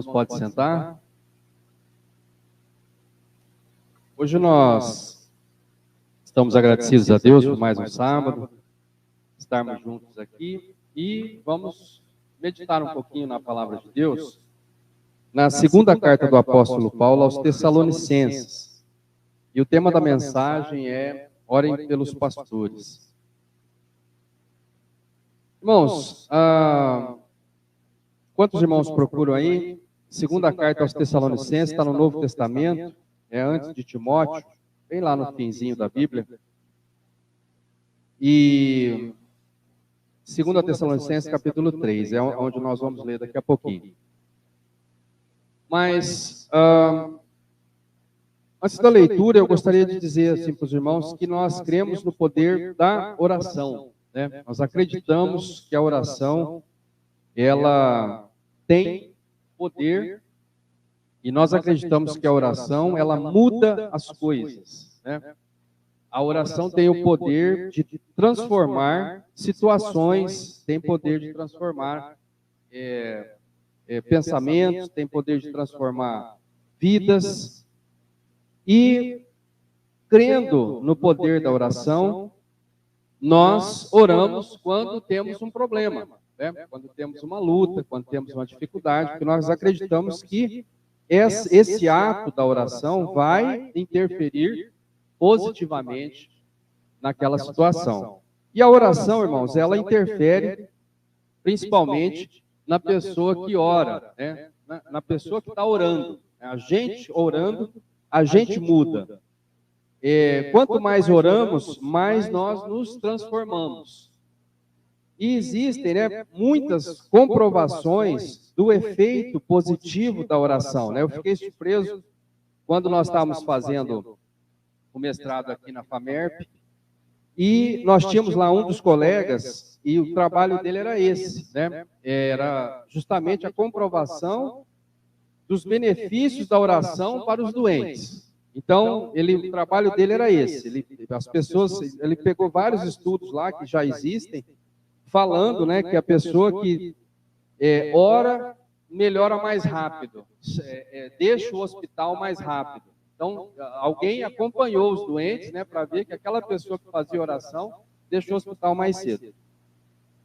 Pode sentar. Hoje nós estamos agradecidos a Deus por mais um sábado, estarmos juntos aqui e vamos meditar um pouquinho na palavra de Deus, na segunda carta do apóstolo Paulo aos Tessalonicenses. E o tema da mensagem é: orem pelos pastores. Irmãos, quantos irmãos procuram aí? Segunda carta aos Tessalonicenses, está no Novo Testamento, é antes de Timóteo, bem lá no finzinho da Bíblia. E segunda Tessalonicenses, capítulo 3, é onde nós vamos ler daqui a pouquinho. Mas, antes da leitura, eu gostaria de dizer assim para os irmãos que nós cremos no poder da oração, né? Nós acreditamos que a oração, ela tem poder, e nós acreditamos que a oração, ela muda as coisas, né? A oração tem o poder de transformar situações, tem poder de transformar pensamentos, tem poder de transformar vidas. E, crendo no poder da oração, nós oramos quando temos um problema, né? Quando temos uma luta, quando temos uma dificuldade, porque nós acreditamos que esse ato da oração vai interferir positivamente naquela situação. E a oração, irmãos, ela interfere principalmente na pessoa que ora, né? Na pessoa que está orando. A gente orando, a gente muda. Quanto mais oramos, mais nós nos transformamos. E existem, né, muitas comprovações do efeito positivo da oração, né? Eu fiquei surpreso quando nós estávamos fazendo o mestrado aqui na FAMERP, e nós tínhamos lá um dos colegas, e o trabalho dele era esse, né? Era justamente a comprovação dos benefícios da oração para os doentes. Então, o trabalho dele era esse. Ele pegou vários estudos lá que já existem, falando, né, que a pessoa que ora melhora mais rápido, deixa o hospital mais rápido. Então, alguém acompanhou os doentes, né, para ver que aquela pessoa que fazia oração deixou o hospital mais cedo.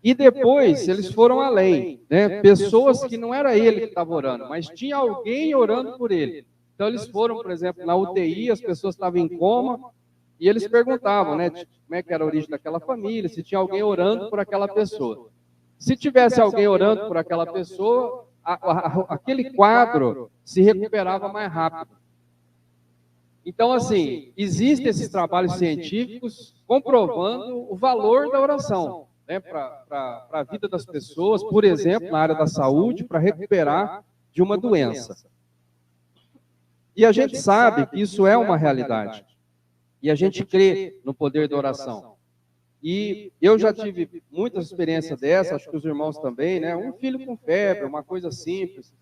E depois eles foram além, né? Pessoas que não era ele que estava orando, mas tinha alguém orando por ele. Então eles foram, por exemplo, na UTI, as pessoas estavam em coma, e eles perguntavam, né, como é que era a origem daquela família, se tinha alguém orando por aquela pessoa. Se tivesse alguém orando por aquela pessoa, aquele quadro se recuperava mais rápido. Então, assim, existem esses trabalhos científicos comprovando o valor da oração, né, para a vida das pessoas, por exemplo, na área da saúde, para recuperar de uma doença. E a gente sabe que isso é uma realidade. E a gente crê no poder da oração. E eu já tive muitas experiências dessas, acho que os irmãos também, né? Um filho com febre, uma coisa simples.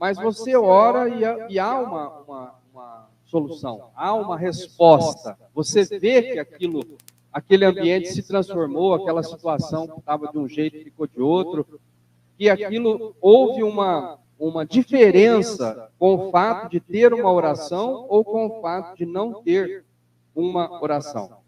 Mas você ora e há uma solução, há uma resposta. Você vê que aquele ambiente se transformou, aquela situação que estava de um jeito ficou de outro, e aquilo houve uma diferença com o fato de ter uma oração ou com o fato de não ter uma oração.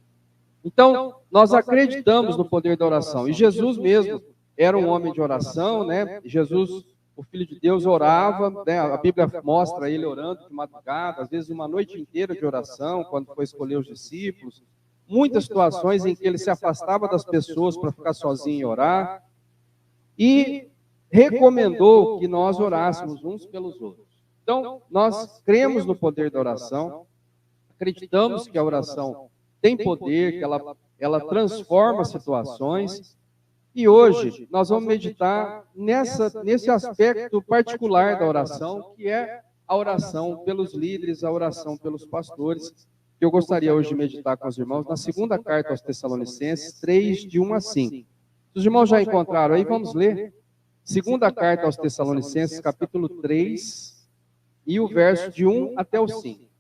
Então, nós acreditamos no poder da oração. E Jesus mesmo era um homem de oração, né? Jesus, o Filho de Deus, orava, né? A Bíblia mostra ele orando de madrugada, às vezes uma noite inteira de oração, quando foi escolher os discípulos. Muitas situações em que ele se afastava das pessoas para ficar sozinho e orar. E recomendou que nós orássemos uns pelos outros. Então, nós cremos no poder da oração, acreditamos que a oração tem poder, que ela transforma situações, e hoje nós vamos meditar nesse aspecto particular da oração, que é a oração pelos líderes, a oração pelos pastores, que eu gostaria hoje de meditar com os irmãos na segunda carta aos Tessalonicenses, 3, de 1 a 5. Se os irmãos já encontraram aí, vamos ler. Segunda carta aos Tessalonicenses, capítulo 3, e o verso de 1 até o 5.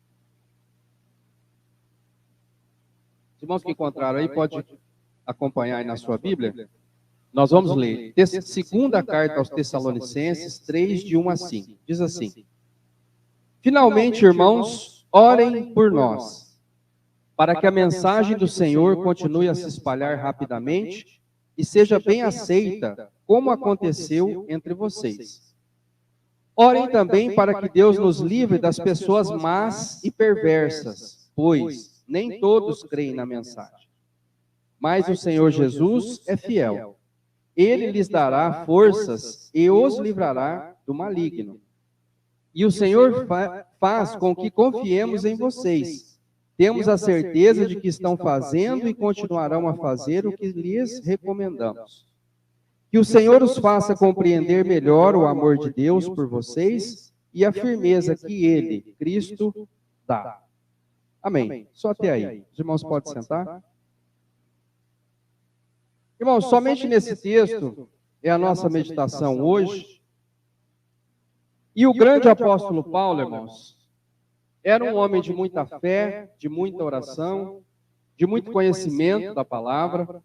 Os irmãos que encontraram aí, pode acompanhar aí na sua Bíblia. Nós vamos ler. Segunda carta aos Tessalonicenses, 3, de 1 a 5. Diz assim: Finalmente, irmãos, orem por nós, para que a mensagem do Senhor continue a se espalhar rapidamente e seja bem aceita, como aconteceu entre vocês. Orem também para que Deus nos livre das pessoas más e perversas, pois nem todos creem na mensagem. Mas o Senhor Jesus é fiel. Ele lhes dará forças e os livrará do maligno. E o Senhor faz com que confiemos em vocês. Temos a certeza de que estão fazendo e continuarão a fazer o que lhes recomendamos. Que o Senhor os faça compreender melhor o amor de Deus por vocês e a firmeza que Ele, Cristo, dá. Amém. Só até aí. Os irmãos podem sentar? Irmãos, somente nesse texto é a nossa meditação hoje. E o grande apóstolo Paulo, irmãos, era um homem de muita fé, de muita oração, de muito conhecimento da palavra,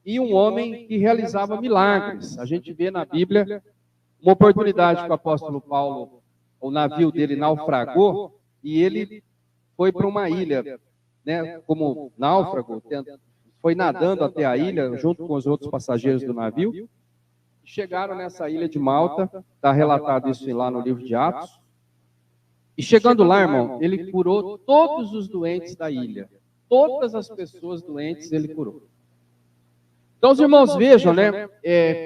e um homem que realizava milagres. A gente vê na Bíblia uma oportunidade que o apóstolo Paulo, o navio dele naufragou, e ele foi para uma ilha, né, como náufrago, foi nadando até a ilha, junto com os outros passageiros do navio. Chegaram nessa ilha de Malta, está relatado isso lá no livro de Atos. E chegando lá, irmão, ele curou todos os doentes da ilha. Todas as pessoas doentes ele curou. Então, os irmãos vejam, né,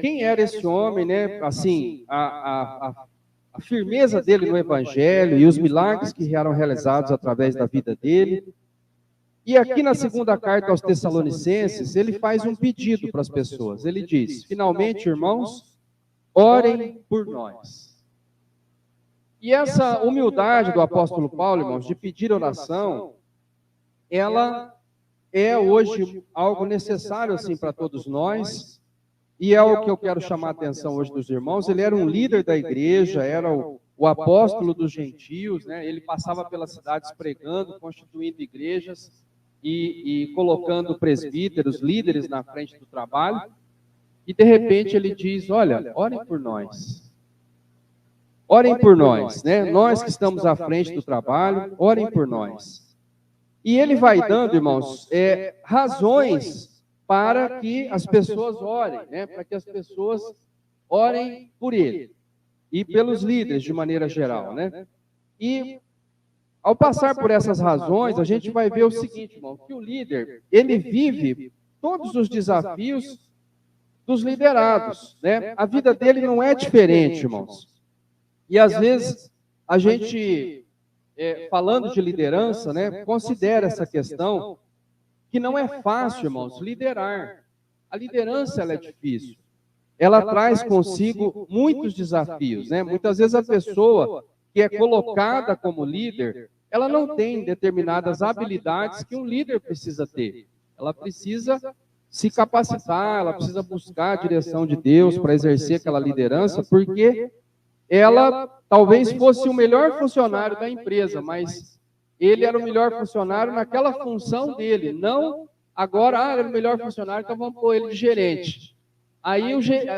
quem era esse homem, né, assim, a firmeza dele no Evangelho e os milagres que eram realizados através da vida dele. E aqui na segunda carta aos Tessalonicenses, ele faz um pedido para as pessoas. Ele diz: finalmente, irmãos, orem por nós. E essa humildade do apóstolo Paulo, irmãos, de pedir oração, ela é hoje algo necessário assim para todos nós. E é o que eu quero chamar a atenção hoje dos irmãos. Ele era um líder da igreja, era o apóstolo dos gentios, né? Ele passava pelas cidades pregando, constituindo igrejas, e colocando presbíteros, líderes na frente do trabalho, e de repente ele diz: olha, orem por nós. Orem por nós, né? Nós que estamos à frente do trabalho, orem por nós. E ele vai dando, irmãos, razões para que as pessoas orem, né? Para que as pessoas orem por ele e pelos líderes de maneira geral, né? E ao passar por essas razões, a gente vai ver o seguinte, irmão, que o líder, ele vive todos os desafios dos liderados, né? A vida dele não é diferente, irmãos. E às vezes a gente, falando de liderança, né, considera essa questão que não é fácil, irmãos, liderar. A liderança, ela é difícil. Ela traz consigo muitos desafios, né? Muitas vezes a pessoa que é colocada como líder, ela não tem determinadas habilidades que um líder precisa ter. Ela precisa se capacitar, ela precisa buscar a direção de Deus para exercer aquela liderança, porque ela talvez fosse o melhor funcionário da empresa, mas ele era o melhor funcionário naquela função dele, não agora, ele era o melhor funcionário, então vamos pôr ele de gerente. Aí,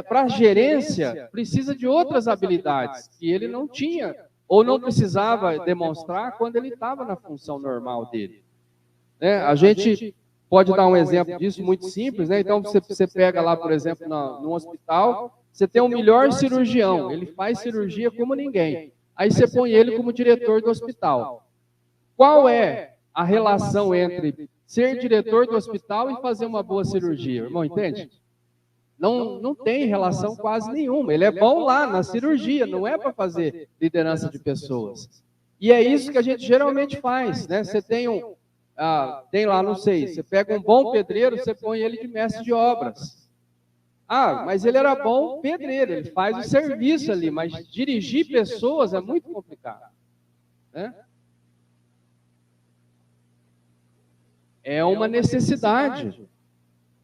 para a gerência, precisa de outras habilidades que ele não tinha, ou não precisava demonstrar quando ele estava na função normal dele. Né? A gente pode dar um exemplo disso muito simples, né? Então, você pega lá, por exemplo, no hospital, você tem o melhor cirurgião, ele faz cirurgia como ninguém. Aí você põe ele como diretor do hospital. Qual é a relação entre ser diretor do hospital e fazer uma boa cirurgia? Irmão, entende? Não tem relação quase nenhuma. Ele é bom lá na cirurgia, não é para fazer liderança de pessoas. E é isso que a gente geralmente faz, né? Você tem tem lá, não sei, você pega um bom pedreiro, você põe ele de mestre de obras. Mas ele era bom pedreiro, ele faz o serviço ali, mas dirigir pessoas é muito complicado, né? É uma necessidade,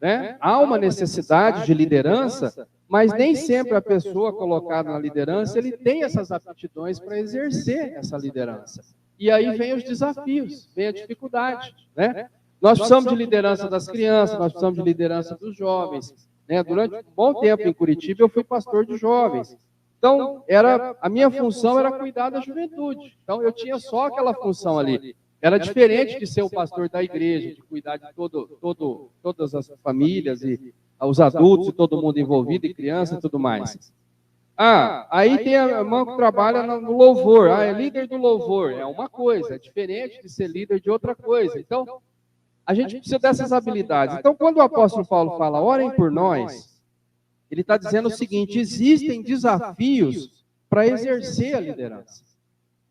né? Há uma necessidade de liderança, mas nem sempre a pessoa colocada na liderança, ele tem essas aptidões para exercer essa liderança. E aí vem os desafios, vem a dificuldade, né? Nós precisamos de liderança das crianças, nós precisamos de liderança dos jovens, né? Durante um bom tempo em Curitiba, eu fui pastor de jovens. Então, a minha função era cuidar da juventude. Então, eu tinha só aquela função ali. Era diferente de ser o pastor da igreja, de cuidar de todas as famílias e os adultos e todo mundo envolvido, e criança e tudo mais. Aí tem a irmã que trabalha no louvor. É líder do louvor. É uma coisa, é diferente de ser líder de outra coisa. Então, a gente precisa dessas habilidades. Então, quando o apóstolo Paulo fala, orem por nós, ele está dizendo o seguinte, existem desafios para exercer a liderança.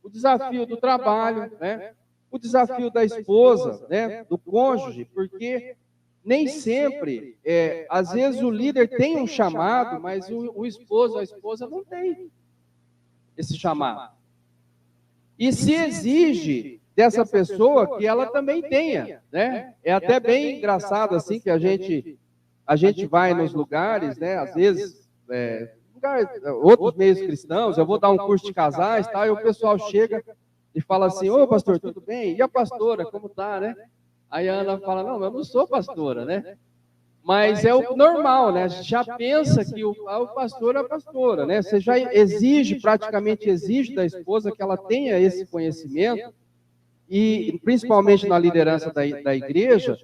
O desafio do trabalho, né? O desafio da esposa, né? Do cônjuge, porque nem sempre, às vezes o líder tem um chamado, mas o esposo, a esposa não tem esse chamado. E se exige dessa pessoa que ela também tenha, né? É até bem engraçado assim que a gente vai nos lugares, né? Às vezes, outros meios cristãos, eu vou dar um curso de casais, tal, e o pessoal chega e fala assim, ô pastor, tudo bem? E a pastora, como tá, né? Aí a Ana fala, não, eu não sou pastora, né? Mas é o normal, né? A gente já pensa que o pastor é a pastora, né? Você já praticamente exige da esposa que ela tenha esse conhecimento, e principalmente na liderança da igreja,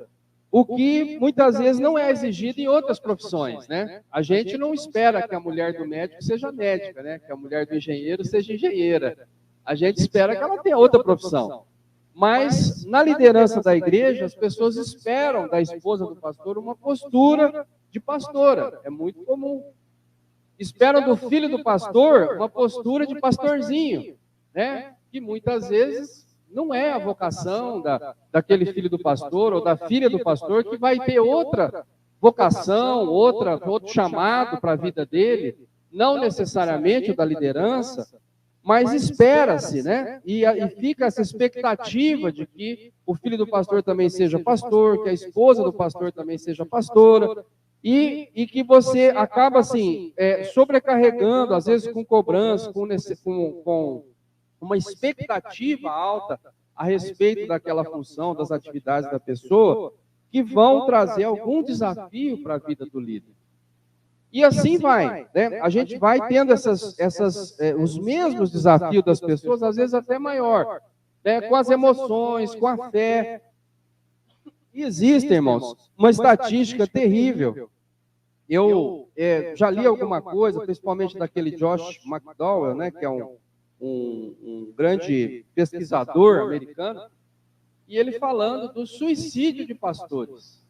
o que muitas vezes não é exigido em outras profissões, né? A gente não espera que a mulher do médico seja médica, né? Que a mulher do engenheiro seja engenheira. A gente espera que ela tenha outra profissão. Mas, na liderança da igreja, as pessoas esperam da esposa do pastor uma postura de pastora. É muito comum. Esperam do filho do pastor uma postura de pastorzinho, né? Que muitas vezes não é a vocação daquele filho do pastor ou da filha do pastor, que vai ter outra vocação, outro chamado para a vida dele, não necessariamente o da liderança, mas espera-se, né? E fica essa expectativa de que o filho do pastor também seja pastor, que a esposa do pastor também seja pastora, e que você acaba, assim, sobrecarregando, às vezes com cobrança, com uma expectativa alta a respeito daquela função, das atividades da pessoa, que vão trazer algum desafio para a vida do líder. E assim vai, né? A gente vai tendo os mesmos desafios das pessoas, às vezes até maior, né? Com as emoções, com a fé. E existe, irmãos, uma estatística terrível. Eu já li alguma coisa, principalmente daquele Josh McDowell, né? Que é um grande pesquisador americano, e ele falando do suicídio de pastores.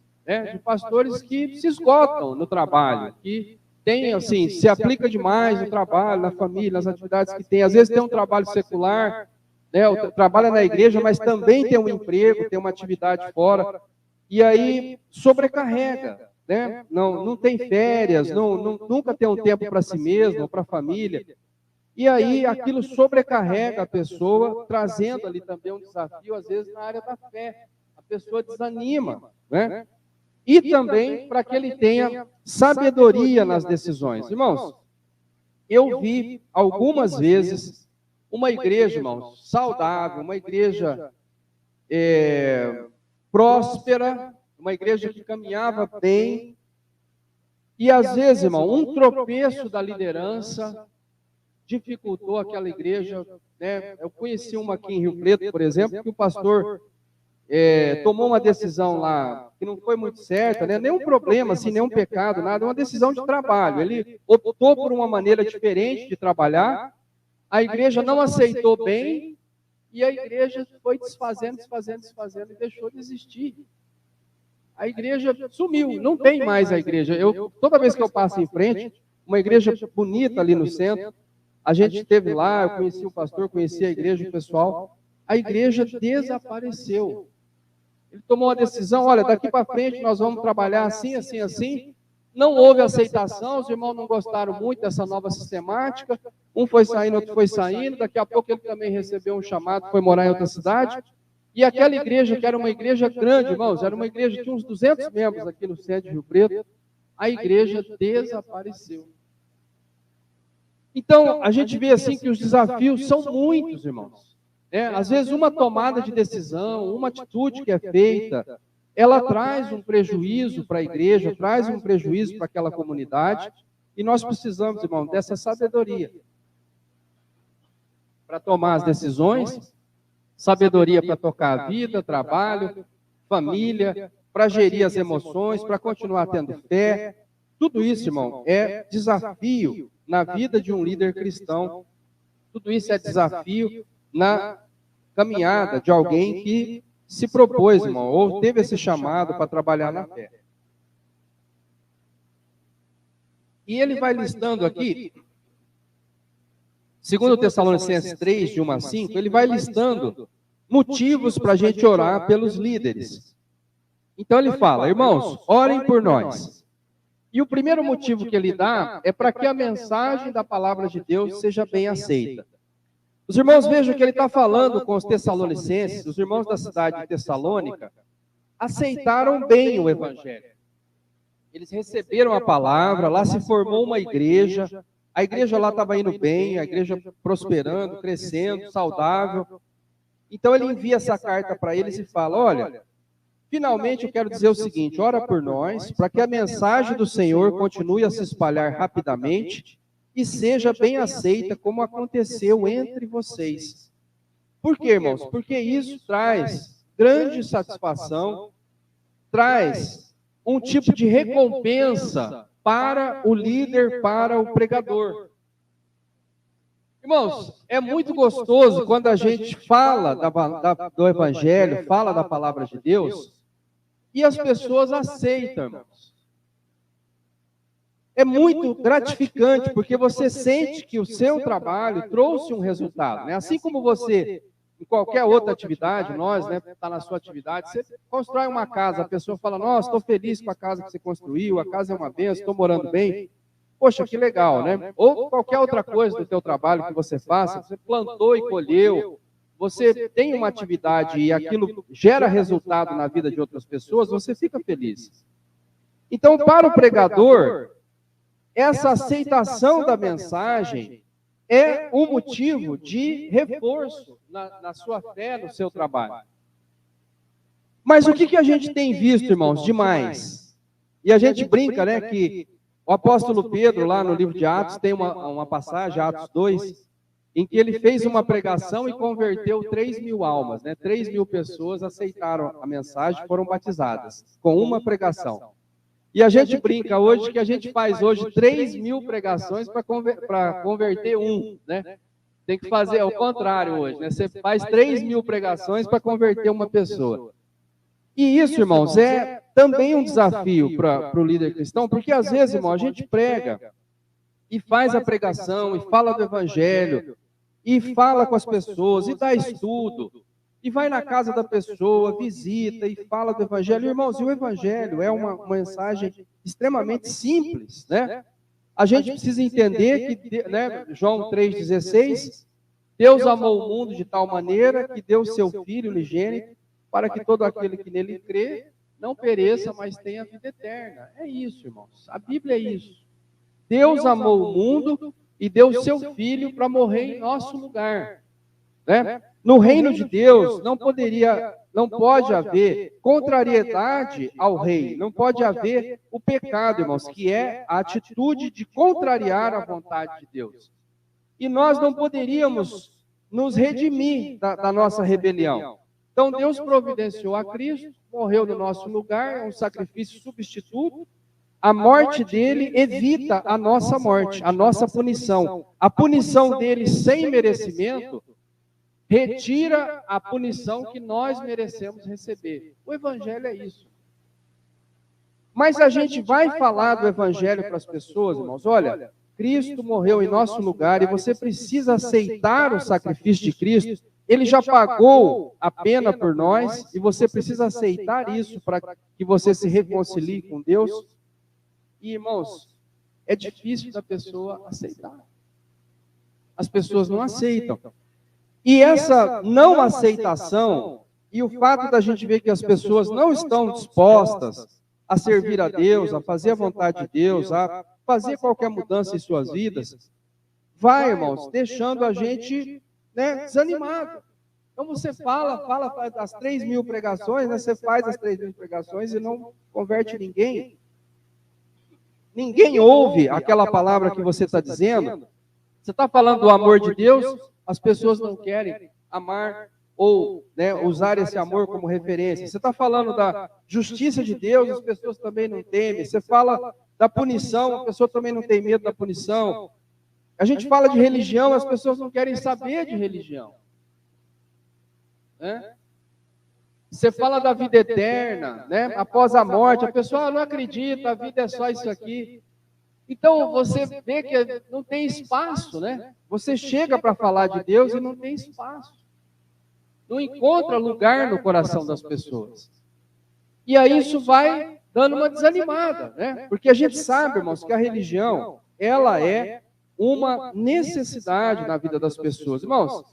De pastores que se esgotam no trabalho, que tem, assim, se aplica demais no trabalho, na família, nas atividades que tem. Às vezes tem um trabalho secular, né, trabalha na igreja, mas também tem um emprego, tem uma atividade fora, e aí sobrecarrega, né? Não tem férias, nunca tem um tempo para si mesmo, para a família. E aí aquilo sobrecarrega a pessoa, trazendo ali também um desafio, às vezes, na área da fé. A pessoa desanima, né? E também para que ele tenha sabedoria nas decisões. Irmãos, eu vi algumas vezes uma igreja, irmãos, saudável, uma igreja próspera, uma igreja que caminhava bem, e às vezes, irmão, um tropeço da liderança dificultou aquela igreja, né? Eu conheci uma aqui em Rio Preto, por exemplo, que o pastor tomou uma decisão lá que não foi muito certa, né? Nenhum problema, assim, nenhum pecado, nada, uma decisão de trabalho. Ele optou por uma maneira diferente de trabalhar, a igreja não aceitou bem, e a igreja foi desfazendo e deixou de existir. A igreja sumiu, não tem mais a igreja. Toda vez que eu passo em frente, uma igreja bonita ali no centro, a gente esteve lá, eu conheci o pastor, conheci a igreja, o pessoal, a igreja desapareceu. Ele tomou uma decisão, olha, daqui para frente nós vamos trabalhar assim, assim, assim. Não houve aceitação, os irmãos não gostaram muito dessa nova sistemática. Um foi saindo, outro foi saindo. Daqui a pouco ele também recebeu um chamado, foi morar em outra cidade. E aquela igreja, que era uma igreja grande, irmãos, era uma igreja que tinha uns 200 membros aqui no centro de Rio Preto, a igreja desapareceu. Então, a gente vê assim que os desafios são muitos, irmãos. Às vezes uma tomada de decisão, uma atitude que é feita, ela traz um prejuízo para a igreja, traz um prejuízo para aquela comunidade, e nós precisamos, irmão, dessa sabedoria para tomar as decisões, sabedoria para tocar a vida, trabalho, família, para gerir as emoções, para continuar tendo fé. Tudo isso, irmão, é desafio na vida de um líder cristão. Tudo isso é desafio na caminhada de alguém que se propôs, irmão, ou teve esse chamado para trabalhar na fé. E ele vai listando aqui, segundo Tessalonicenses 3, de 1 a 5, ele vai listando motivos para a gente orar pelos líderes. Então ele fala, irmãos, orem por nós. E o primeiro motivo que ele dá é para que a mensagem da palavra de Deus seja bem aceita. Os irmãos vejam que ele está falando com os tessalonicenses, os irmãos da cidade de Tessalônica, aceitaram bem o evangelho. Eles receberam a palavra, lá se formou uma igreja, a igreja lá estava indo bem, a igreja prosperando, crescendo, saudável. Então ele envia essa carta para eles e fala, olha, finalmente eu quero dizer o seguinte, ora por nós, para que a mensagem do Senhor continue a se espalhar rapidamente e seja bem aceita como aconteceu entre vocês. Por quê, irmãos? Porque isso traz grande satisfação, traz um tipo de recompensa para o líder, para o pregador. Irmãos, é muito gostoso quando a gente fala do Evangelho, fala da palavra de Deus, e as pessoas aceitam, irmãos. É muito gratificante, porque você sente que o seu trabalho trouxe um resultado, né? Assim como você, em qualquer outra atividade, nós, né, está na sua atividade, você constrói uma casa, a pessoa fala, nossa, estou feliz com a casa que você construiu, a casa é uma bênção, estou morando bem. Poxa, que legal, né? Ou qualquer outra coisa do teu trabalho que você faça, você plantou e colheu, você tem uma atividade e aquilo gera resultado na vida de outras pessoas, você fica feliz. Então, para o pregador, essa aceitação da mensagem é um motivo de reforço na sua fé, no seu trabalho. Mas o que a gente tem visto, irmãos, demais? E a gente brinca, né, que o apóstolo Pedro, lá no livro de Atos, tem uma passagem, Atos 2, em que ele fez uma pregação e converteu 3.000 almas, né? 3.000 pessoas aceitaram a mensagem, foram batizadas, com uma pregação. E a gente brinca hoje que a gente faz hoje 3.000 pregações para converter um, né? Tem que fazer ao contrário hoje, né? Você faz 3.000 pregações para converter uma pessoa. E isso, irmãos, é também um desafio para o líder cristão, porque às vezes, irmão, a gente prega e faz a pregação, e fala do evangelho, e fala com as pessoas, e dá estudo, e vai na casa da pessoa, visita, e fala do evangelho. Irmãos, e o evangelho é uma mensagem extremamente simples, né? A gente precisa entender que, né, João 3,16, Deus amou o mundo de tal maneira que deu o seu Filho unigênito, para que todo aquele que nele crê não pereça, mas tenha vida eterna. É isso, irmãos. A Bíblia é isso. Deus amou o mundo e deu o seu Filho para morrer em nosso lugar. Né? No reino de Deus não pode haver contrariedade ao rei, não pode haver o pecado, irmãos, que é a atitude de contrariar a vontade de Deus. E nós não poderíamos nos redimir da nossa rebelião. Então Deus providenciou a Cristo, morreu no nosso lugar, é um sacrifício substituto. A morte dele evita a nossa morte, a nossa punição. A punição dele sem merecimento retira a punição que nós merecemos receber. O evangelho é isso. Mas a gente vai falar do evangelho para as pessoas, irmãos. Olha, Cristo morreu em nosso lugar e você precisa aceitar o sacrifício de Cristo. Ele já pagou a pena por nós e você precisa aceitar isso para que você se reconcilie com Deus. E, irmãos, é difícil da pessoa aceitar. As pessoas não aceitam. E essa não aceitação e o fato da gente ver que as pessoas não estão dispostas a servir a Deus, a fazer a vontade de Deus, a fazer qualquer mudança em suas vidas, vai, irmãos, deixando a gente, né, desanimado. Então você fala das 3.000 pregações, né? Você faz as 3.000 pregações e não converte ninguém. Ninguém ouve aquela palavra que você está dizendo. Você está falando do amor de Deus, as pessoas não querem amar ou, né, usar esse amor como referência. Você está falando da justiça de Deus, as pessoas também não temem. Você fala da punição, a pessoa também não tem medo da punição. A gente fala de religião, as pessoas não querem saber de religião. Né? Você fala da vida eterna, né? Após a morte, a pessoa não acredita, a vida é só isso aqui. Então, você vê que não tem espaço, né? Você chega para falar de Deus e não tem espaço. Não encontra lugar no coração das pessoas. E aí isso vai dando uma desanimada, né? Porque a gente sabe, irmãos, que a religião, ela é uma necessidade na vida das pessoas. Irmãos,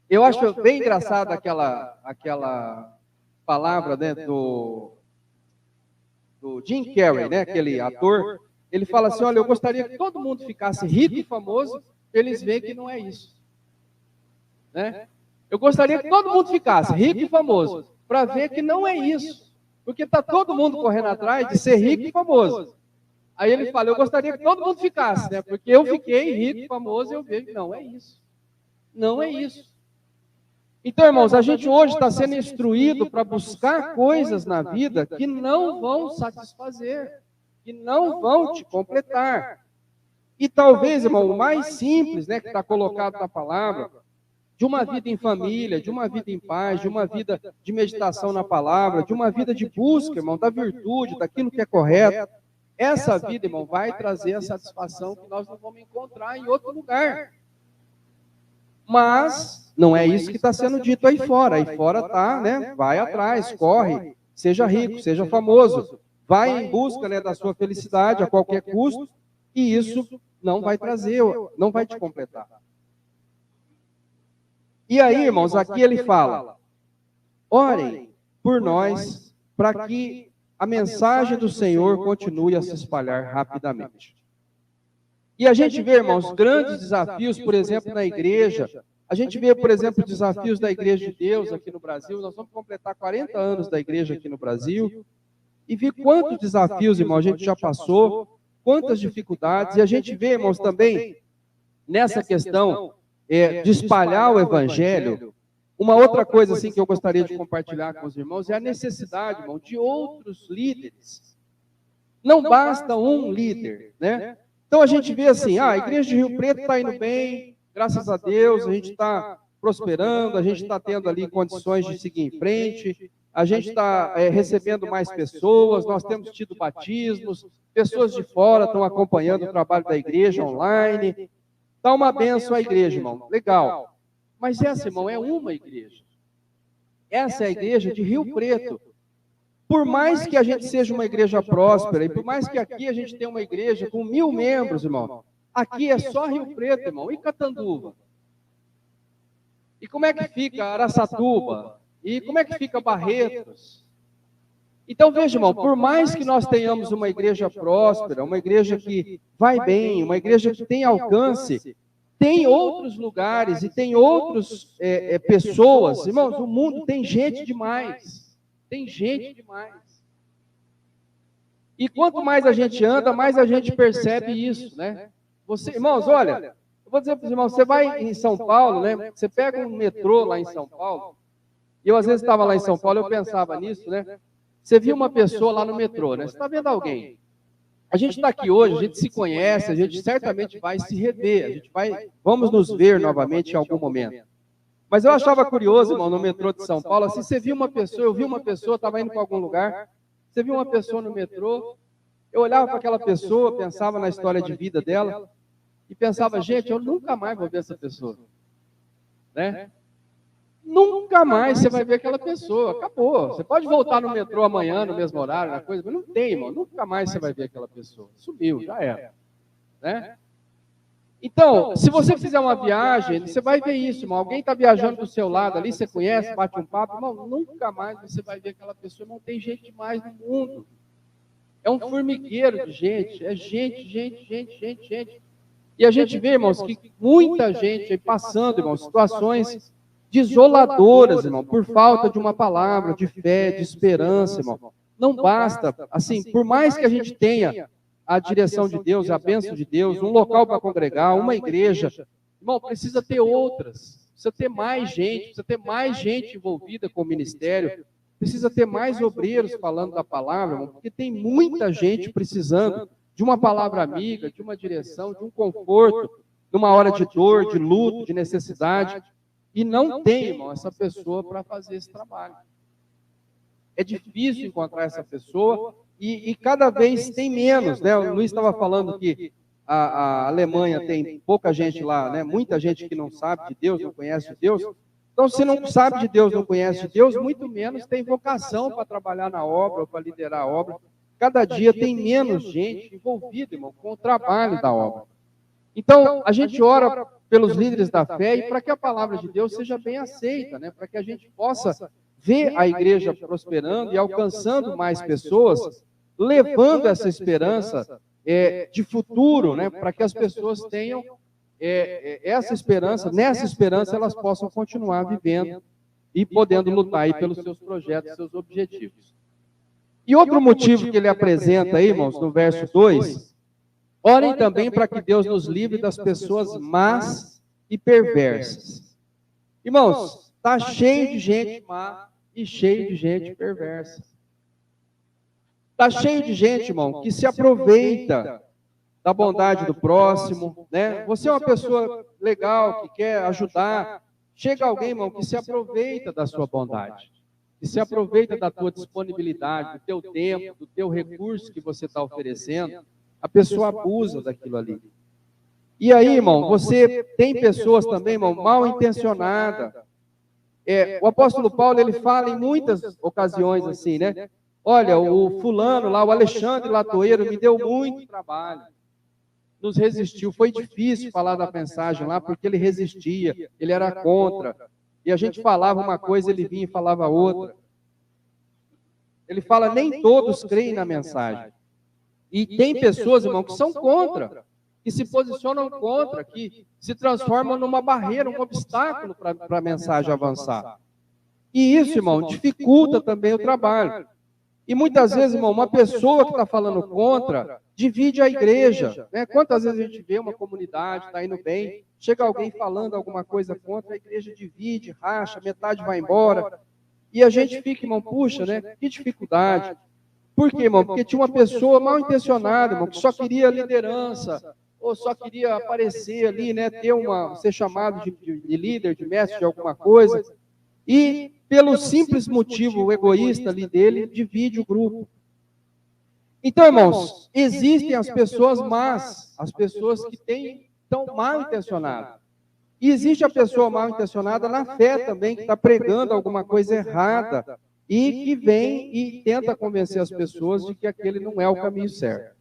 eu acho bem engraçada aquela palavra, né, do Jim Carrey, né, aquele ator. Ele fala assim, olha, eu gostaria que todo mundo ficasse rico e famoso, eles veem que não é isso. Né? Eu gostaria que todo mundo ficasse rico e famoso, para ver que não é isso. Porque está todo mundo correndo atrás de ser rico e famoso. Aí ele fala, eu gostaria que todo mundo ficasse, né? Porque eu fiquei rico e famoso e eu vejo que não é isso. Não é isso. Então, irmãos, a gente hoje está sendo instruído para buscar coisas na vida que não vão satisfazer, que não vão te completar. E talvez, irmão, o mais simples, né, que está colocado na palavra, de uma vida em família, de uma vida em paz, de uma vida de meditação na palavra, de uma vida de busca, irmão, da virtude, daquilo que é correto. Essa vida, irmão, vai trazer a satisfação que nós não vamos encontrar em outro lugar. Mas não é isso que está sendo dito aí fora. Aí fora está, né? Vai atrás, corre, seja rico, seja famoso. Vai em busca, né, da sua felicidade a qualquer custo, e isso não vai trazer, não vai te completar. E aí, irmãos, aqui ele fala, orem por nós para que a mensagem do Senhor continue a se espalhar rapidamente. E a gente vê, irmãos, grandes desafios, por exemplo, na igreja. A gente vê, por exemplo, desafios da Igreja de Deus aqui no Brasil. Nós vamos completar 40 anos da igreja aqui no Brasil. E vi quantos desafios, irmãos, a gente já passou, quantas dificuldades. E a gente vê, irmãos, também, nessa questão de espalhar o Evangelho, uma outra coisa assim que eu gostaria de compartilhar com os irmãos é a necessidade, irmão, de outros líderes. Não basta um líder, né? Então a gente vê assim, a igreja de Rio Preto está indo bem, graças a Deus, a gente está prosperando, a gente está tendo ali condições de seguir em frente, a gente está recebendo mais pessoas, nós temos tido batismos, pessoas de fora estão acompanhando o trabalho da igreja online. Dá uma bênção à igreja, irmão. Legal. Mas essa, irmão, é uma igreja. Essa é a igreja de Rio Preto. Por mais que a gente seja uma igreja próspera, e por mais que aqui a gente tenha uma igreja com 1.000 membros, irmão, aqui é só Rio Preto, irmão, e Catanduva. E como é que fica Araçatuba? E como é que fica Barretos? Então, veja, irmão, por mais que nós tenhamos uma igreja próspera, uma igreja que vai bem, uma igreja que tem alcance, tem outros lugares e tem outras pessoas. Irmãos, o mundo tem gente demais. Tem gente demais. E quanto mais a gente anda, mais a gente percebe isso, né? Irmãos, olha, eu vou dizer para os irmãos, você vai em São Paulo, né? Você pega um metrô lá em São Paulo, e eu às vezes estava lá em São Paulo, eu pensava nisso, né? Você viu uma pessoa lá no metrô, né? Você está vendo alguém? A gente está aqui hoje, a gente se conhece, a gente certamente vai se rever, vamos nos ver novamente em algum momento. Mas eu achava curioso, irmão, no metrô de São Paulo, assim, você viu uma pessoa, eu vi uma pessoa, estava indo para algum lugar, você viu uma pessoa no metrô, eu olhava para aquela pessoa, pensava na história de vida dela, e pensava, gente, eu nunca mais vou ver essa pessoa. Né? Nunca mais você vai ver aquela pessoa, acabou. Você pode voltar no metrô amanhã, no mesmo horário, na coisa, mas não tem, irmão, nunca mais você vai ver aquela pessoa. Sumiu, já era. Né? Então, se você fizer uma viagem, você vai ver isso, irmão. Alguém está viajando do seu lado ali, você conhece, bate um papo, irmão, nunca mais você vai ver aquela pessoa, não tem gente demais no mundo. É um formigueiro de gente, é gente. E a gente vê, irmãos, que muita gente aí passando, irmãos, situações desoladoras, irmão, por falta de uma palavra de fé, de esperança, irmão. Não basta, assim, por mais que a gente tenha a direção de Deus, a bênção de Deus, um local para congregar, uma igreja, irmão, precisa ter outras, precisa ter mais gente, precisa ter mais gente envolvida com o ministério, precisa ter mais obreiros falando da palavra, irmão, porque tem muita gente precisando de uma palavra amiga, de uma direção, de um conforto, numa hora de dor, de luto, de necessidade, e não tem, irmão, essa pessoa para fazer esse trabalho. É difícil encontrar essa pessoa e cada vez tem menos, né? O Luiz estava falando que a Alemanha tem pouca gente lá, né? Muita gente que não sabe de Deus, não conhece de Deus. Então, se não sabe de Deus, não conhece de Deus, muito menos tem vocação para trabalhar na obra ou para liderar a obra. Cada dia tem menos gente envolvida, irmão, com o trabalho da obra. Então, a gente ora pelos líderes da fé e para que a palavra de Deus seja bem aceita, né? Para que a gente possa ver a igreja prosperando e alcançando mais pessoas, levando essa esperança de futuro, né? Para que as pessoas tenham essa esperança, nessa esperança elas possam continuar vivendo e podendo lutar aí pelos seus projetos, seus objetivos. E outro motivo que ele apresenta aí, irmãos, no verso 2, orem também para que Deus nos livre das pessoas más e perversas. Irmãos, está cheio de gente má e cheio de gente perversa. Está cheio de gente, irmão, que se aproveita da bondade do próximo, né? Você é uma pessoa legal, que quer ajudar. Chega alguém, irmão, que se aproveita da sua bondade, que se aproveita da tua disponibilidade, do teu tempo, do teu recurso que você está oferecendo. A pessoa abusa daquilo ali. E aí, irmão, você tem pessoas também, irmão, mal intencionadas. O apóstolo Paulo, ele fala em muitas ocasiões assim, né? Olha, o fulano lá, o Alexandre Latoeiro, me deu muito trabalho. Nos resistiu. Foi difícil falar da mensagem lá, porque ele resistia, ele era contra. E a gente falava uma coisa, ele vinha e falava outra. Ele fala, nem todos creem na mensagem. E tem pessoas, irmão, que são contra, que se posicionam contra, que se transformam numa barreira, um obstáculo para a mensagem avançar. E isso, irmão, dificulta também o trabalho. E muitas vezes, irmão, uma pessoa que está falando contra, divide a igreja, né? Quantas vezes a gente vê uma comunidade, está indo bem, chega alguém falando alguma coisa contra, a igreja divide, racha, metade vai embora, e a gente fica, irmão, puxa, né? Que dificuldade. Por quê, irmão? Porque tinha uma pessoa mal intencionada, irmão, que só queria liderança, ou só queria aparecer ali, né? Ser chamado de líder, de mestre de alguma coisa, e pelo simples motivo egoísta ali dele, divide o grupo. Então, irmãos, existem as pessoas más, as pessoas que estão mal intencionadas. E existe a pessoa mal intencionada na fé também, que está pregando alguma coisa errada e que vem e tenta convencer as pessoas de que aquele não é o caminho certo.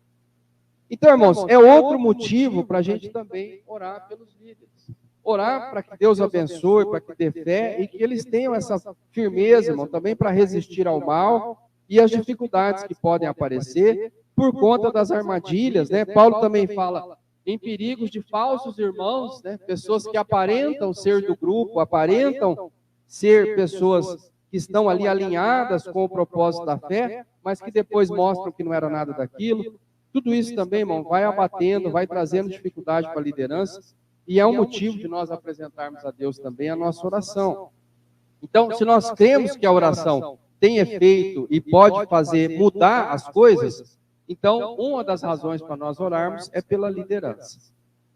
Então, irmãos, é outro motivo para a gente também orar pelos líderes. Orar para que Deus abençoe, para que dê fé e que eles tenham essa firmeza, irmão, também para resistir ao mal e às dificuldades que podem aparecer por conta das armadilhas, né? Paulo também fala em perigos de falsos irmãos, né? Pessoas que aparentam ser do grupo, aparentam ser pessoas que estão ali alinhadas com o propósito da fé, mas que depois mostram que não era nada daquilo. Tudo isso também, irmão, vai abatendo, vai trazendo dificuldade para a liderança. E é um motivo de nós apresentarmos a Deus também a nossa oração. Então, se nós cremos que a oração tem efeito e pode fazer mudar as coisas, então, uma das razões para nós orarmos é pela liderança.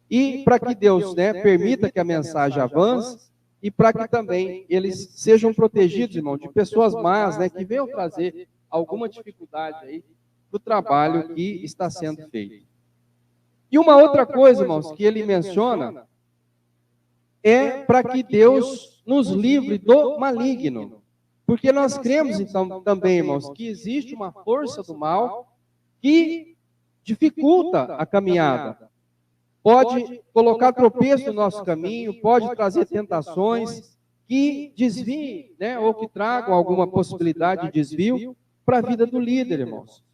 E para que Deus, né, permita que a mensagem avance e para que também eles sejam protegidos, irmão, de pessoas más, né, que venham trazer alguma dificuldade aí para o trabalho que está sendo feito. E uma outra coisa, irmãos, que ele menciona é para que Deus nos livre do maligno. Porque nós cremos, então, também, irmãos, que existe uma força do mal que dificulta a caminhada. Pode colocar tropeço no nosso caminho, pode trazer tentações que desviem, né, ou que tragam alguma possibilidade de desvio para a vida do líder, irmãos.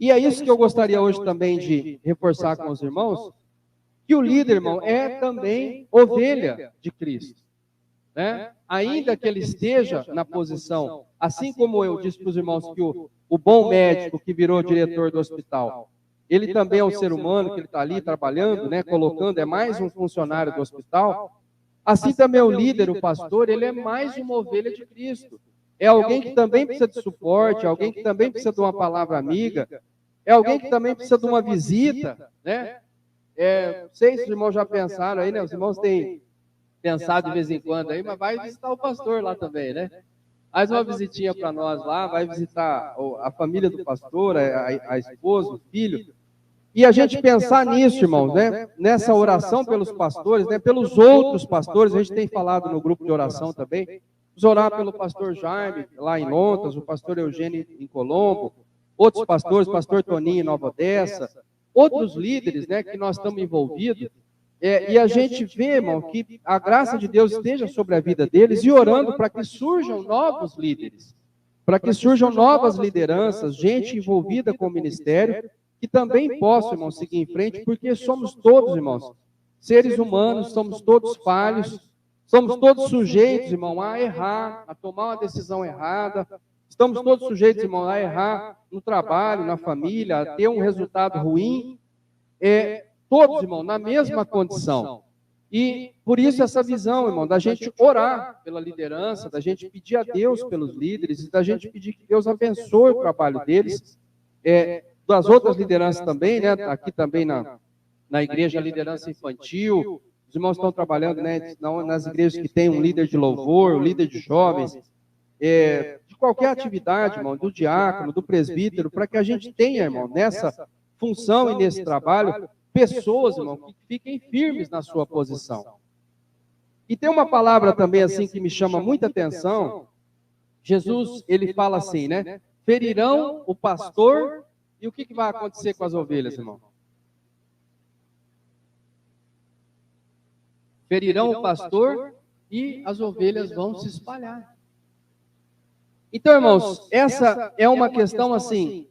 E é isso que eu gostaria hoje também de reforçar com os irmãos, que o líder, irmão, é também ovelha de Cristo. né? Ainda que ele esteja na posição, assim como eu disse para os irmãos que o bom médico que virou diretor do hospital, ele também é um ser humano que ele está ali trabalhando, né, colocando, é mais um funcionário do hospital. Assim também o líder, o pastor, ele é mais uma ovelha de Cristo. É alguém que também precisa de suporte, é alguém que também precisa de uma palavra amiga, é alguém que também precisa de uma visita, né? Não sei se os irmãos já pensaram aí, né? Os irmãos têm pensado de vez em quando aí, mas vai visitar o pastor lá também, né? Faz uma visitinha para nós lá, vai visitar a família do pastor, a esposa, o filho. E a gente pensar nisso, irmãos, né? Nessa oração pelos pastores, né? Pelos outros pastores, a gente tem falado no grupo de oração também. Vamos orar pelo pastor Jaime, lá em Lontas, o pastor Eugênio em Colombo, outros pastores, pastor Toninho em Nova Odessa, outros líderes, né, que nós estamos envolvidos. E a gente vê, irmão, que a graça de Deus esteja sobre a vida deles e orando para que surjam novos líderes, para que surjam novas lideranças, gente envolvida com o ministério, que também possam, irmão, seguir em frente, porque somos todos, irmãos, seres humanos, somos todos falhos, somos todos sujeitos, irmão, a errar, a tomar uma decisão errada, estamos todos sujeitos, irmão, a errar no trabalho, na família, a ter um resultado ruim, todos, irmão, na mesma condição. E por isso essa visão, irmão, da gente orar pela liderança, da gente pedir a Deus pelos líderes, e da gente pedir que Deus abençoe o trabalho deles, das outras lideranças também, né? Aqui também na igreja, a liderança infantil, os irmãos estão trabalhando, né, nas igrejas que tem um líder de louvor, um líder de jovens, de qualquer atividade, irmão, do diácono, do presbítero, para que a gente tenha, irmão, nessa função e nesse trabalho, pessoas, irmão, que fiquem firmes na sua posição. E tem uma palavra também, assim, que me chama muita atenção. Jesus, ele fala assim, né? Ferirão o pastor, e o que vai acontecer com as ovelhas, irmão? Ferirão o pastor e as ovelhas vão se espalhar. Então, irmãos, essa é uma questão, assim,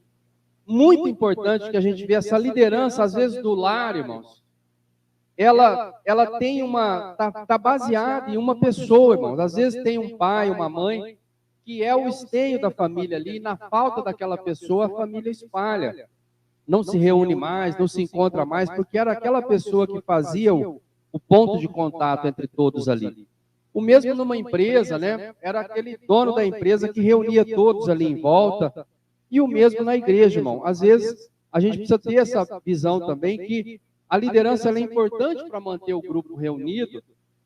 muito importante que a gente vê, essa liderança, às vezes, do lar, irmãos. Ela tem tá baseada em uma pessoa, irmãos. Às vezes tem um pai, uma mãe, que é o esteio da família ali, e na falta daquela pessoa, a família espalha. Não se reúne mais, não se encontra mais, porque era aquela pessoa que fazia o ponto de contato entre todos ali. O mesmo numa empresa, né? Era aquele dono da empresa que reunia todos ali em volta. E o mesmo na igreja, irmão. Às vezes, a gente precisa ter essa visão também que a liderança é importante para manter o grupo reunido.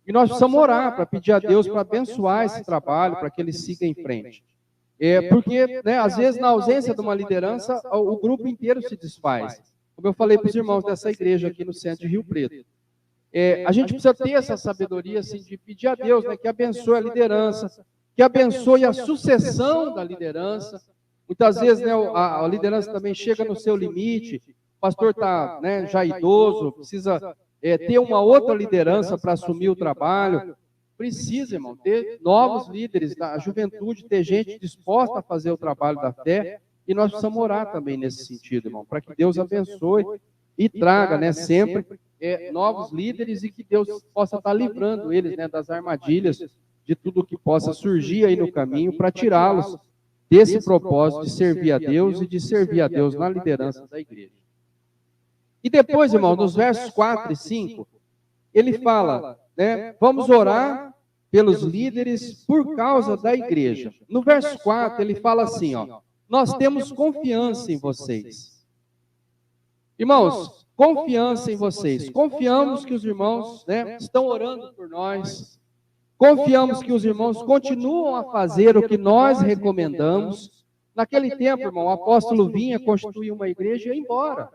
E nós precisamos orar para pedir a Deus para abençoar esse trabalho, para que ele siga em frente. Porque, né, às vezes, na ausência de uma liderança, o grupo inteiro se desfaz. Como eu falei para os irmãos dessa igreja aqui no centro de Rio Preto. A gente precisa ter essa sabedoria, assim, de pedir a Deus, né, que abençoe a liderança, que abençoe a sucessão da liderança. Muitas vezes, né, a liderança também chega no seu limite, o pastor está, né, já idoso, precisa ter uma outra liderança para assumir o trabalho. Precisa, irmão, ter novos líderes da juventude, ter gente disposta a fazer o trabalho da fé, e nós precisamos orar também nesse sentido, irmão, para que Deus abençoe e traga, né, sempre novos líderes e que Deus possa estar livrando eles, né, das armadilhas, de tudo que possa surgir aí no caminho para tirá-los desse propósito de servir a Deus e de servir a Deus na liderança da igreja. E depois, irmão, nos versos 4 e 5, ele fala, né, vamos orar pelos líderes por causa da igreja. No verso 4, ele fala assim, ó, nós temos confiança em vocês. Irmãos, confiança em vocês. Confiamos que os irmãos, né, estão orando por nós. Confiamos que os irmãos continuam a fazer o que nós recomendamos. Naquele tempo, irmão, o apóstolo vinha, constituía uma igreja e ia embora.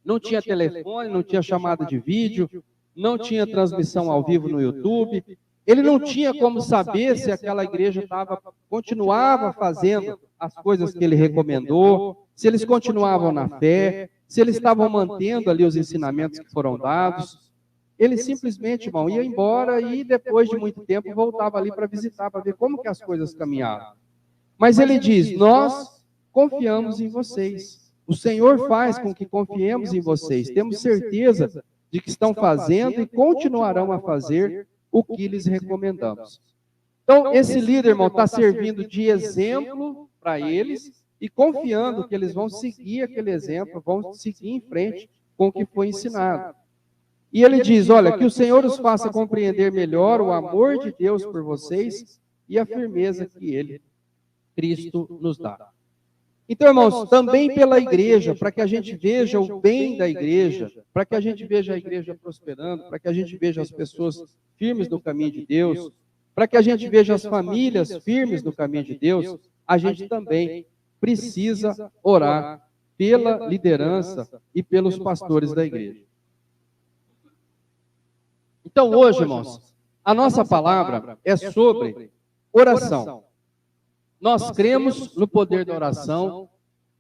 Não tinha telefone, não tinha chamada de vídeo, não tinha transmissão ao vivo no YouTube. Ele não tinha como saber se aquela igreja continuava fazendo as coisas que ele recomendou, se eles continuavam na fé, se eles estavam mantendo ali os ensinamentos que foram dados. Ele simplesmente, irmão, ia embora e depois de muito tempo voltava ali para visitar, para ver como que as coisas caminhavam. Mas ele diz, nós confiamos em vocês. O Senhor faz com que confiemos em vocês. Temos certeza de que estão fazendo e continuarão a fazer o que lhes recomendamos. Então, esse líder, irmão, está servindo de exemplo para eles e confiando que eles vão seguir aquele exemplo, vão seguir em frente com o que foi ensinado. E ele diz, olha, que o Senhor os faça compreender melhor o amor de Deus por vocês e a firmeza que Ele, Cristo, nos dá. Então, irmãos, também pela igreja, para que a gente veja o bem da igreja, para que a gente veja a igreja prosperando, para que a gente veja as pessoas firmes no caminho de Deus, para que a gente veja as famílias firmes no caminho de Deus, a gente também precisa orar pela liderança e pelos pastores da igreja. Então, hoje, irmãos, a nossa palavra é sobre oração. Nós cremos no poder da oração,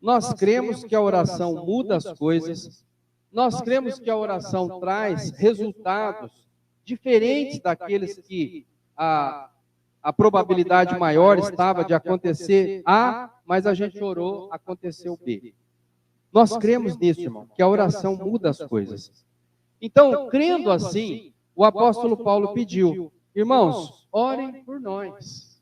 nós cremos que a oração muda as coisas, nós cremos que a oração traz resultados diferentes daqueles que a probabilidade maior estava de acontecer A, mas a gente orou, aconteceu B. Nós cremos nisso, irmão, que a oração muda as coisas. Então, crendo assim, o apóstolo Paulo pediu, irmãos, orem por nós.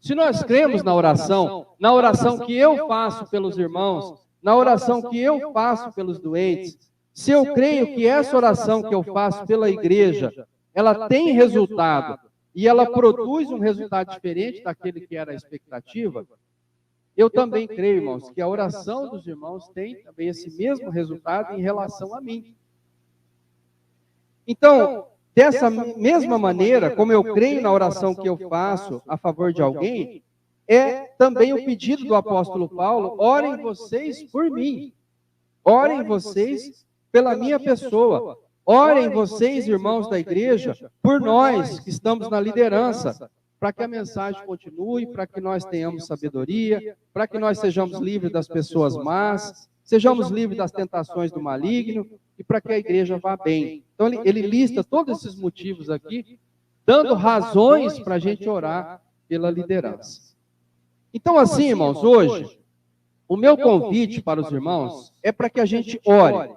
Se nós cremos na oração que eu faço pelos irmãos, na oração que eu faço pelos doentes, se eu creio que essa oração que eu faço pela igreja, ela tem resultado, e ela produz um resultado diferente daquele que era a expectativa, eu também creio, irmãos, que a oração dos irmãos tem também esse mesmo resultado em relação a mim. Então, dessa mesma maneira, como eu creio na oração que eu faço a favor de alguém, é também o pedido do apóstolo Paulo, orem vocês por mim, orem vocês pela minha pessoa, orem vocês, irmãos da igreja, por nós que estamos na liderança, para que a mensagem continue, para que nós tenhamos sabedoria, para que nós sejamos livres das pessoas más, sejamos livres das tentações do maligno e para que a igreja vá bem. Então, ele lista todos esses motivos aqui, dando razões para a gente orar pela liderança. Então, assim, irmãos, hoje, o meu convite para os irmãos é para que a gente ore.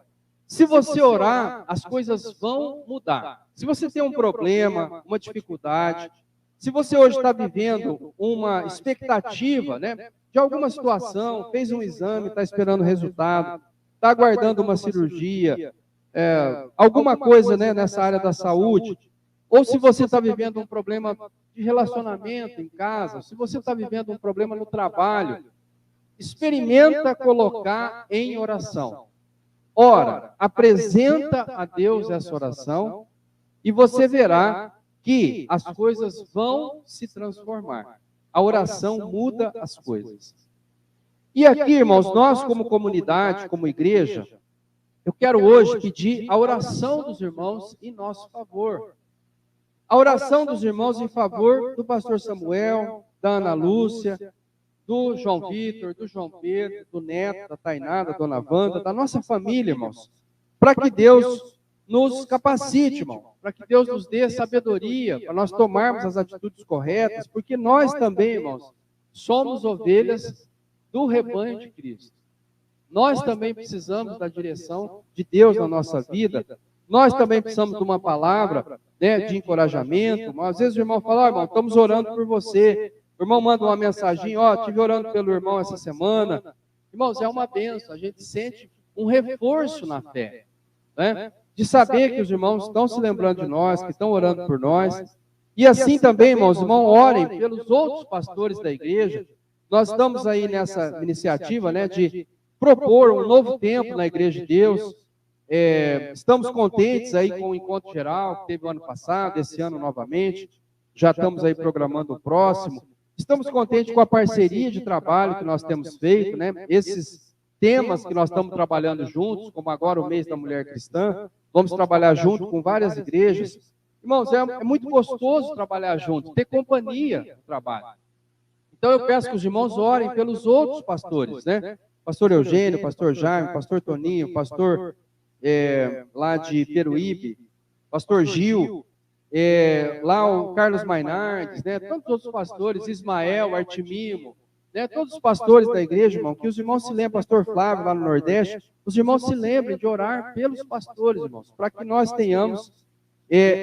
Se você orar, as coisas vão mudar. Se você tem um problema, uma dificuldade, se você hoje está vivendo uma expectativa, né, de alguma situação, fez um exame, está esperando resultado, está aguardando uma cirurgia, alguma coisa, né, nessa área da saúde, ou se você está vivendo um problema de relacionamento em casa, se você está vivendo um problema no trabalho, experimenta colocar em oração. Ora, apresenta a Deus essa oração e você verá que as coisas vão se transformar. A oração muda as coisas. E aqui, irmãos, nós como comunidade, como igreja, eu quero hoje pedir a oração dos irmãos em nosso favor. A oração dos irmãos em favor do pastor Samuel, da Ana Lúcia, do João Vitor, do João Pedro, do Neto, da Tainá, da Dona Wanda, da nossa família, irmãos. Para que Deus nos capacite, irmão. Para que Deus nos dê sabedoria, para nós tomarmos as atitudes corretas, porque nós também, irmãos, somos ovelhas do rebanho de Cristo. Nós também precisamos da direção de Deus na nossa vida. Nós também precisamos de uma palavra, né, de encorajamento. Às vezes o irmão fala, irmão, estamos orando por você. O irmão manda uma mensagem, estive orando pelo irmão essa semana. Irmãos, é uma bênção, a gente sente um reforço na fé, né? De saber que os irmãos estão se lembrando de nós, que estão orando por nós. E assim também, irmãos, orem pelos outros pastores da igreja. Nós estamos aí nessa iniciativa, né, de propor um novo tempo na Igreja de Deus. Estamos contentes aí com o encontro geral que teve o ano passado, esse ano novamente. Já estamos aí programando o próximo. Estamos contentes com a parceria de trabalho que nós temos feito, né? Esses temas que nós estamos trabalhando juntos, como agora o mês da mulher cristã, vamos trabalhar junto com várias igrejas. Irmãos, é muito gostoso trabalhar junto, ter companhia no trabalho. Então eu peço que os irmãos orem pelos outros pastores, né? Pastor Eugênio, pastor Jaime, pastor Toninho, pastor lá de Peruíbe, pastor Gil, lá o Carlos Mainardes, né? Tantos outros pastores, Ismael, Artimimo, né? Todos os pastores da igreja, irmão, que os irmãos se lembrem, pastor Flávio lá no Nordeste, os irmãos se lembrem de orar pelos pastores, irmãos, para que nós tenhamos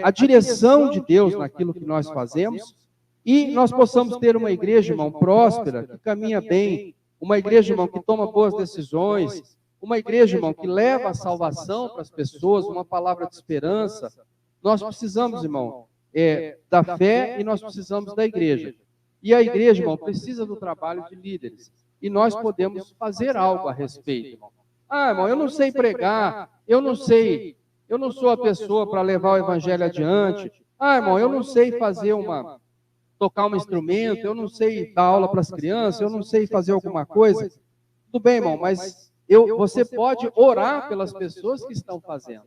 a direção de Deus naquilo que nós fazemos, e nós possamos ter uma igreja, irmão, próspera, que caminha bem, uma igreja, irmão, que toma boas decisões, uma igreja, irmão, que leva a salvação para as pessoas, uma palavra de esperança. Nós precisamos, irmão, da fé, e nós precisamos da igreja. E a igreja, irmão, precisa do trabalho de líderes. E nós podemos fazer algo a respeito, irmão. Ah, irmão, eu não sei pregar, eu não sou a pessoa para levar o evangelho adiante. Ah, irmão, eu não sei tocar um instrumento, eu não sei dar aula para as crianças, eu não sei fazer alguma coisa. Tudo bem, irmão, mas você pode orar pelas pessoas que estão fazendo.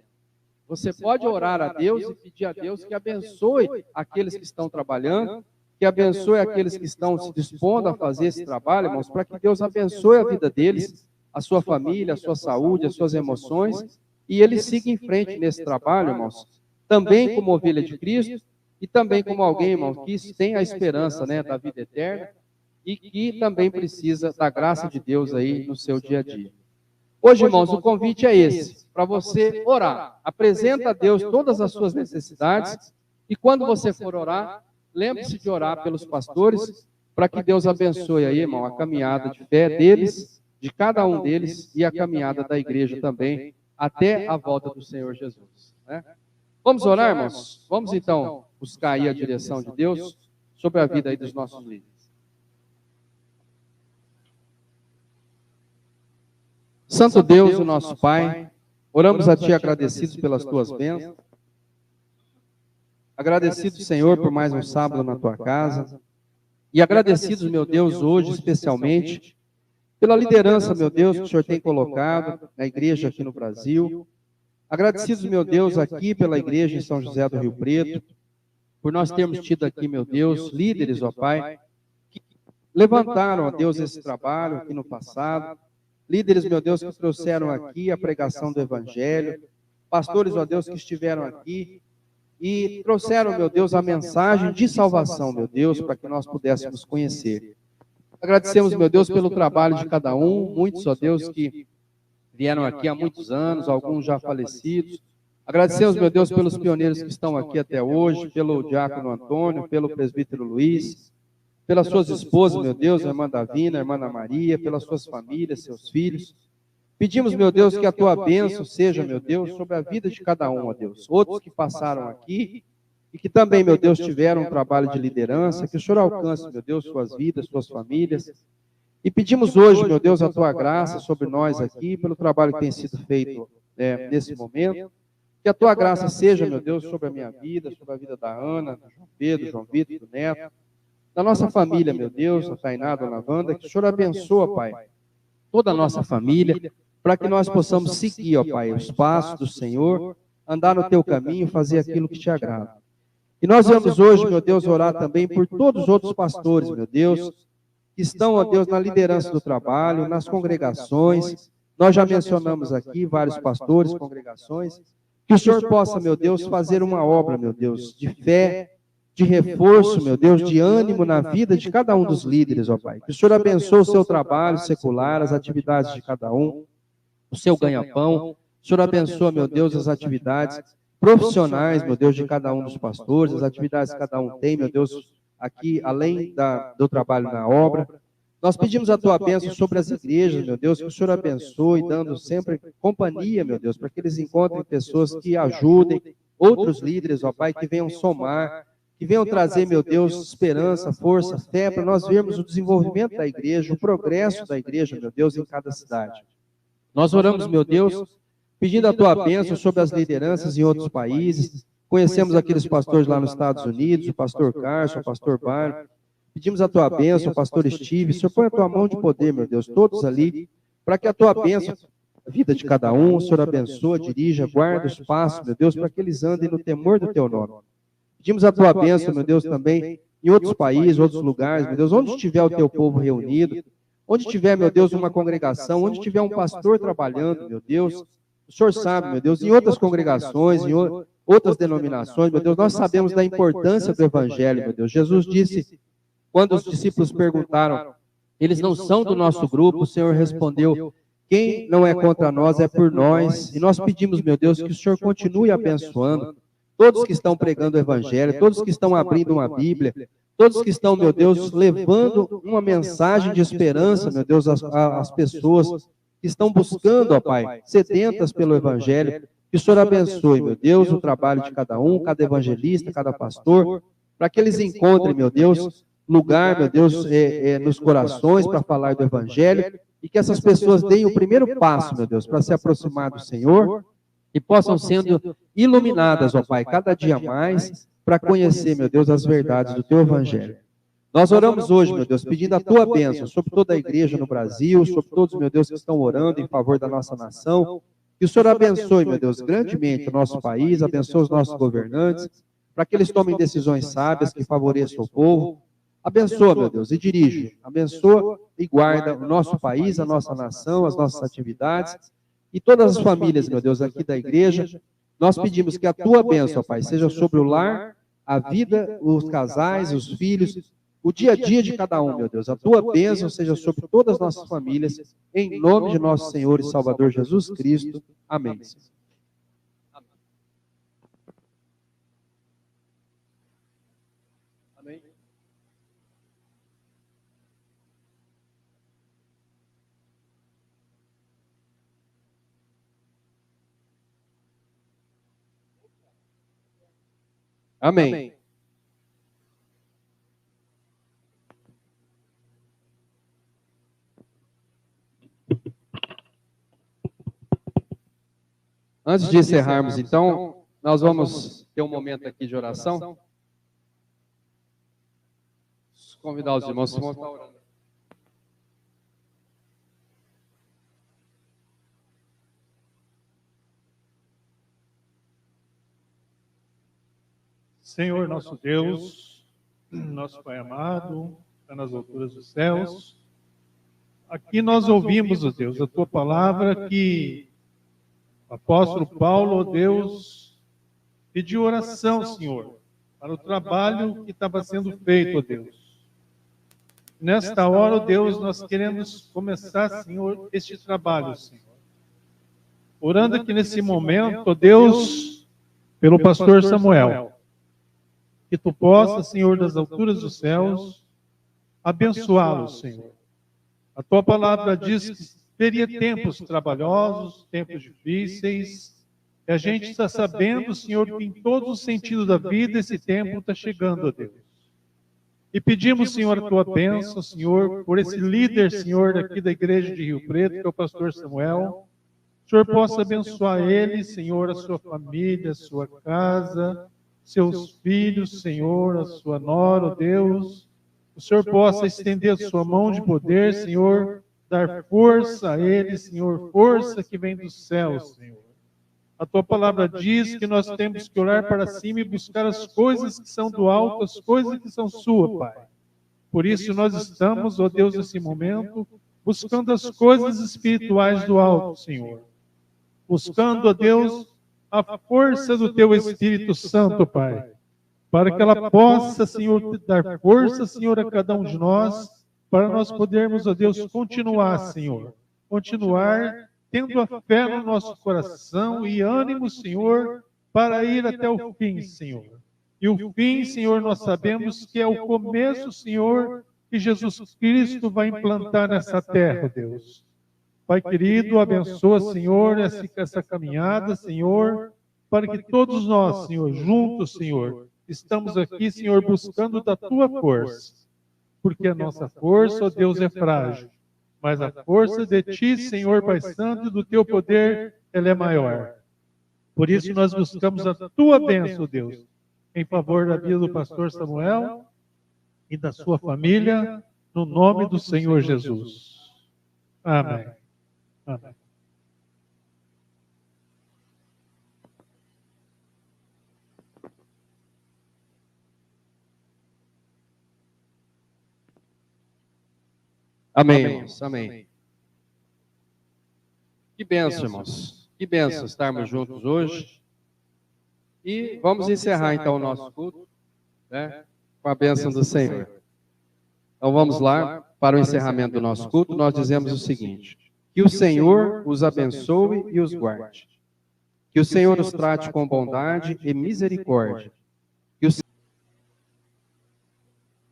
Você pode orar a Deus e pedir a Deus que abençoe aqueles que estão trabalhando, que abençoe aqueles que estão se dispondo a fazer esse trabalho, irmãos, para que Deus abençoe a vida deles, a sua família, a sua saúde, as suas emoções, e eles sigam em frente nesse trabalho, irmãos, também como ovelha de Cristo, e também como alguém, irmão, que tem a esperança, né, da vida eterna, e que também precisa da graça de Deus aí no seu dia a dia. Hoje, irmãos, o convite é esse, para você orar. Apresenta a Deus todas as suas necessidades, e quando você for orar, lembre-se de orar pelos pastores, para que Deus abençoe aí, irmão, a caminhada de fé deles, de cada um deles, e a caminhada da igreja também, até a volta do Senhor Jesus, né? Vamos orar, irmãos? Vamos então buscar aí a direção de Deus sobre a vida aí dos nossos líderes. Santo Deus, o nosso Pai, oramos a Ti agradecidos pelas Tuas bênçãos, agradecidos, Senhor, por mais um sábado na Tua casa, e agradecidos, meu Deus, hoje especialmente, pela liderança, meu Deus, que o Senhor tem colocado na igreja aqui no Brasil. Agradecidos, meu Deus, aqui pela igreja em São José do Rio Preto, por nós termos tido aqui, meu Deus, líderes, ó Pai, que levantaram, ó Deus, esse trabalho aqui no passado. Líderes, meu Deus, que trouxeram aqui a pregação do Evangelho. Pastores, ó Deus, que estiveram aqui e trouxeram, meu Deus, a mensagem de salvação, meu Deus, para que nós pudéssemos conhecer. Agradecemos, meu Deus, pelo trabalho de cada um. Muitos, ó Deus, que vieram aqui há muitos anos, alguns já falecidos. Agradecemos, meu Deus, pelos pioneiros que estão aqui até hoje, pelo diácono Antônio, pelo presbítero Luiz, pelas suas esposas, meu Deus, a irmã Davina, a irmã Ana Maria, pelas suas famílias, seus filhos. Pedimos, meu Deus, que a Tua bênção seja, meu Deus, sobre a vida de cada um, ó Deus. Outros que passaram aqui e que também, meu Deus, tiveram um trabalho de liderança, que o Senhor alcance, meu Deus, suas vidas, suas famílias. E pedimos hoje, meu Deus, a Tua graça sobre nós aqui, pelo trabalho que tem sido feito nesse momento. Que a Tua graça seja, meu Deus, sobre a minha vida, sobre a vida da Ana, do João Pedro, do João Vitor, do Neto, da nossa família, meu Deus, a Tainá, a Dona Wanda, que o Senhor abençoa, Pai, toda a nossa família, para que nós possamos seguir, ó Pai, os passos do Senhor, andar no Teu caminho, fazer aquilo que Te agrada. E nós vamos hoje, meu Deus, orar também por todos os outros pastores, meu Deus, que estão, ó Deus, na liderança do trabalho, nas congregações. Nós já mencionamos aqui vários pastores, congregações. Que o Senhor possa, meu Deus, fazer uma obra, meu Deus, de fé, de reforço, meu Deus, de ânimo na vida de cada um dos líderes, ó Pai. Que o Senhor abençoe o seu trabalho secular, as atividades de cada um, o seu ganha-pão. O Senhor abençoa, meu Deus, as atividades profissionais, meu Deus, de cada um dos pastores, as atividades que cada um tem, meu Deus, aqui, além do trabalho na obra. Nós pedimos a Tua bênção sobre as igrejas, meu Deus, que o Senhor abençoe, dando sempre companhia, meu Deus, para que eles encontrem pessoas que ajudem, outros líderes, ó Pai, que venham somar, que venham trazer, meu Deus, esperança, força, fé, para nós vermos o desenvolvimento da igreja, o progresso da igreja, meu Deus, em cada cidade. Nós oramos, meu Deus, pedindo a Tua bênção sobre as lideranças em outros países. Conhecemos aqueles pastores lá nos Estados Unidos, o pastor Carson, o pastor Byron. Pedimos a Tua bênção, o pastor Steve. O Senhor põe a Tua mão de poder, meu Deus, todos ali, para que a Tua bênção, a vida de cada um, o Senhor abençoa, dirija, guarda os passos, meu Deus, para que eles andem no temor do Teu nome. Pedimos a Tua bênção, meu Deus, também em outros países, outros lugares, meu Deus, onde estiver o Teu povo reunido, onde tiver, meu Deus, uma congregação, onde tiver um pastor trabalhando, meu Deus, o Senhor sabe, meu Deus, em outras congregações, em outras denominações, meu Deus, nós sabemos da importância do Evangelho, meu Deus. Jesus disse, quando os discípulos perguntaram, eles não são do nosso grupo, o Senhor respondeu, quem não é contra nós é por nós. E nós pedimos, meu Deus, que o Senhor continue abençoando todos que estão pregando o Evangelho, todos que estão abrindo uma Bíblia, todos que estão, meu Deus, levando uma mensagem de esperança, meu Deus, às pessoas que estão buscando, ó Pai, sedentas pelo Evangelho. Que o Senhor abençoe, meu Deus, o trabalho de cada um, cada evangelista, cada pastor, para que eles encontrem, meu Deus, lugar, meu Deus, nos corações para falar do Evangelho, e que essas pessoas deem o primeiro passo, meu Deus, para se aproximar do Senhor, e possam sendo iluminadas, ó Pai, cada dia mais, para conhecer, meu Deus, as verdades do Teu Evangelho. Nós oramos hoje, meu Deus, pedindo a Tua bênção sobre toda a igreja no Brasil, sobre todos, meu Deus, que estão orando em favor da nossa nação. Que o Senhor abençoe, meu Deus, grandemente o nosso país, abençoe os nossos governantes, para que eles tomem decisões sábias que favoreçam o povo. Abençoa, meu Deus, e dirige. Abençoa e guarda o nosso país, a nossa nação, as nossas atividades e todas as famílias, meu Deus, aqui da igreja. Nós pedimos que a Tua bênção, Pai, seja sobre o lar, a vida, os casais, os filhos, o dia a dia de cada um, meu Deus. A Tua bênção seja sobre todas as nossas famílias, em nome de nosso Senhor e Salvador Jesus Cristo. Amém. Amém. Amém. Antes de encerrarmos, então, nós vamos ter um momento aqui de oração. Convidar os irmãos a se montar orando. Senhor nosso Deus, nosso Pai amado, está nas alturas dos céus, aqui nós ouvimos, ó Deus, a Tua palavra que o apóstolo Paulo, ó Deus, pediu oração, Senhor, para o trabalho que estava sendo feito, ó Deus. Nesta hora, ó Deus, nós queremos começar, Senhor, este trabalho, Senhor. Orando aqui nesse momento, ó Deus, pelo pastor Samuel, que Tu possa, Senhor, das alturas dos céus, abençoá-lo, Senhor. A Tua palavra diz que teria tempos trabalhosos, tempos difíceis, e a gente está sabendo, Senhor, que em todos os sentidos da vida esse tempo está chegando, ó Deus. E pedimos, Senhor, a Tua bênção, Senhor, por esse líder, Senhor, aqui da igreja de Rio Preto, que é o pastor Samuel. O Senhor possa abençoar ele, Senhor, a sua família, a sua casa, seus filhos, Senhor, a sua nora, ó Deus. O Senhor possa estender a sua mão de poder, Senhor, dar força a ele, Senhor, força que vem dos céus, Senhor. A Tua palavra diz que nós temos que olhar para cima e buscar as coisas que são do alto, as coisas que são Sua, Pai. Por isso nós estamos, ó Deus, nesse momento, buscando as coisas espirituais do alto, Senhor. Buscando, ó Deus, a força do Teu Espírito Santo, Pai, para que ela possa, Senhor, dar força, Senhor, a cada um de nós, para nós podermos, ó Deus, continuar, Senhor, continuar tendo a fé no nosso coração e ânimo, Senhor, para ir até o fim, Senhor. E o fim, Senhor, nós sabemos que é o começo, Senhor, que Jesus Cristo vai implantar nessa terra, Deus. Pai querido, abençoa, Senhor, essa caminhada, Senhor, para que todos nós, Senhor, juntos, Senhor, estamos aqui, Senhor, buscando da Tua força. Porque a nossa força, ó Deus, é frágil. Mas a força de Ti, Senhor Pai Santo, e do Teu poder, ela é maior. Por isso nós buscamos a Tua bênção, Deus, em favor da vida do pastor Samuel e da sua família, no nome do Senhor Jesus. Amém. Amém. Amém, irmãos. Amém. Que bênção, irmãos. Que bênção estarmos juntos hoje. E vamos encerrar, então, o nosso culto, né, com a bênção do Senhor. Então, vamos lá, para o encerramento do nosso culto, nós dizemos o seguinte: que o Senhor os abençoe e os guarde. Que o Senhor os trate com bondade e misericórdia,